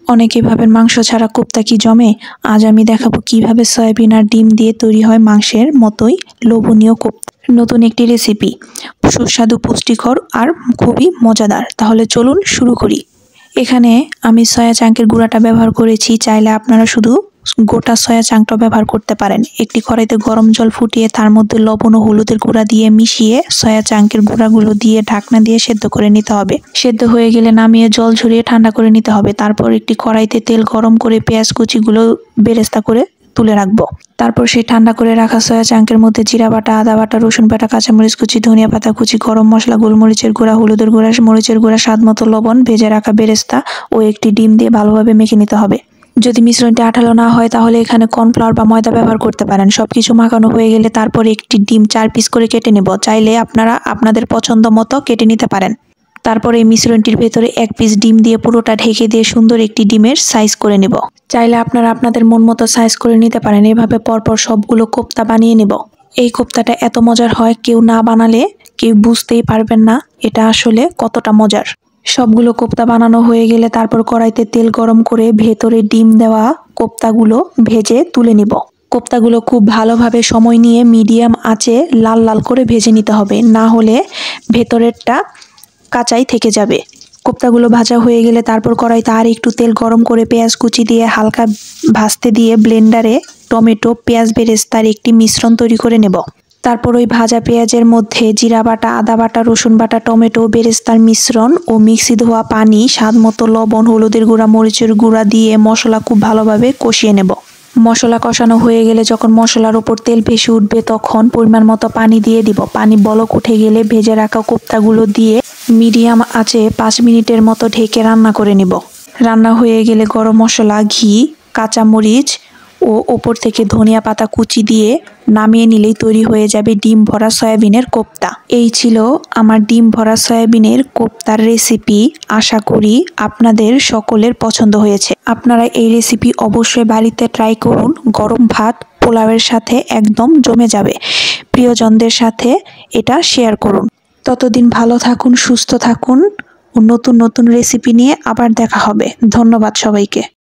অনেকেই ভাবেন মাংস ছাড়া কোপ্তা কি জমে? আজ আমি দেখাবো কিভাবে সয়াবিন আর ডিম দিয়ে তৈরি হয় মাংসের মতোই লোভনীয় কোপ্তা। নতুন একটি রেসিপি, সুস্বাদু, পুষ্টিকর আর খুবই মজাদার। তাহলে চলুন শুরু করি। এখানে আমি সয়া চাংকের গুঁড়াটা ব্যবহার করেছি, চাইলে আপনারা শুধু গোটা সয়া চাংটা ব্যবহার করতে পারেন। একটি কড়াইতে গরম জল ফুটিয়ে তার মধ্যে লবণ ও হলুদের গুঁড়া দিয়ে মিশিয়ে সয়া চাংকের গুঁড়াগুলো দিয়ে ঢাকনা দিয়ে সেদ্ধ করে নিতে হবে। সেদ্ধ হয়ে গেলে নামিয়ে জল ঝরিয়ে ঠান্ডা করে নিতে হবে। তারপর একটি কড়াইতে তেল গরম করে পেঁয়াজ কুচিগুলো বেরেস্তা করে তুলে রাখবো। তারপর সেই ঠান্ডা করে রাখা সয়া চাংকের মধ্যে জিরা বাটা, আদা বাটা, রসুন বাটা, কাঁচামরিচ কুচি, ধনিয়া পাতা কুচি, গরম মশলা, গোলমরিচের গুঁড়া, হলুদের গুঁড়া, মরিচের গুঁড়া, স্বাদ মতো লবণ, ভেজে রাখা বেরেস্তা ও একটি ডিম দিয়ে ভালোভাবে মেখে নিতে হবে। যদি মিশ্রণটি আঠালো না হয় তাহলে এখানে কর্নফ্লাওয়ার বা ময়দা ব্যবহার করতে পারেন। সবকিছু মাখানো হয়ে গেলে তারপর একটি ডিম 4 পিস করে কেটে নেব। চাইলে আপনারা আপনাদের পছন্দ মতো কেটে নিতে পারেন। তারপর এই মিশ্রণটির ভেতরে 1 পিস ডিম দিয়ে পুরোটা ঢেকে দিয়ে সুন্দর একটি ডিমের সাইজ করে নেব। চাইলে আপনারা আপনাদের মন মতো সাইজ করে নিতে পারেন। এভাবে পরপর সবগুলো কোপ্তা বানিয়ে নেব। এই কোপ্তাটা এত মজার হয়, কেউ না বানালে কেউ বুঝতেই পারবেন না এটা আসলে কতটা মজার। সবগুলো কোপ্তা বানানো হয়ে গেলে তারপর কড়াইতে তেল গরম করে ভেতরে ডিম দেওয়া কোপ্তাগুলো ভেজে তুলে নিব। কোপ্তাগুলো খুব ভালোভাবে সময় নিয়ে মিডিয়াম আঁচে লাল লাল করে ভেজে নিতে হবে, না হলে ভেতরেরটা কাঁচাই থেকে যাবে। কোপ্তাগুলো ভাজা হয়ে গেলে তারপর কড়াইতে আর একটু তেল গরম করে পেঁয়াজ কুচি দিয়ে হালকা ভাজতে দিয়ে ব্লেন্ডারে টমেটো, পেঁয়াজ বেরেস্তার একটি মিশ্রণ তৈরি করে নেব। তারপর ওই ভাজা পেঁয়াজের মধ্যে জিরা বাটা, আদা বাটা, রসুন বাটা, টমেটো, বেরেস্তার মিশ্রণ ও মিক্সি ধোয়া পানি, স্বাদ মতো লবণ, হলুদের গুঁড়া, মরিচের গুঁড়া দিয়ে মশলা খুব ভালোভাবে কষিয়ে নেব। মশলা কষানো হয়ে গেলে যখন মশলার ওপর তেল ভেসে উঠবে তখন পরিমাণ মতো পানি দিয়ে দিব। পানি বলক উঠে গেলে ভেজে রাখা কোপ্তাগুলো দিয়ে মিডিয়াম আঁচে 5 মিনিটের মতো ঢেকে রান্না করে নিব। রান্না হয়ে গেলে গরম মশলা, ঘি, কাঁচামরিচ ও ওপর থেকে ধনিয়া পাতা কুচি দিয়ে নামিয়ে নিলেই তৈরি হয়ে যাবে ডিম ভরা সয়াবিনের কোপ্তা। এই ছিল আমার ডিম ভরা সয়াবিনের কোপ্তার রেসিপি। আশা করি আপনাদের সকলের পছন্দ হয়েছে। আপনারা এই রেসিপি অবশ্যই বাড়িতে ট্রাই করুন। গরম ভাত, পোলাওয়ের সাথে একদম জমে যাবে। প্রিয়জনদের সাথে এটা শেয়ার করুন। ততদিন ভালো থাকুন, সুস্থ থাকুন ও নতুন নতুন রেসিপি নিয়ে আবার দেখা হবে। ধন্যবাদ সবাইকে।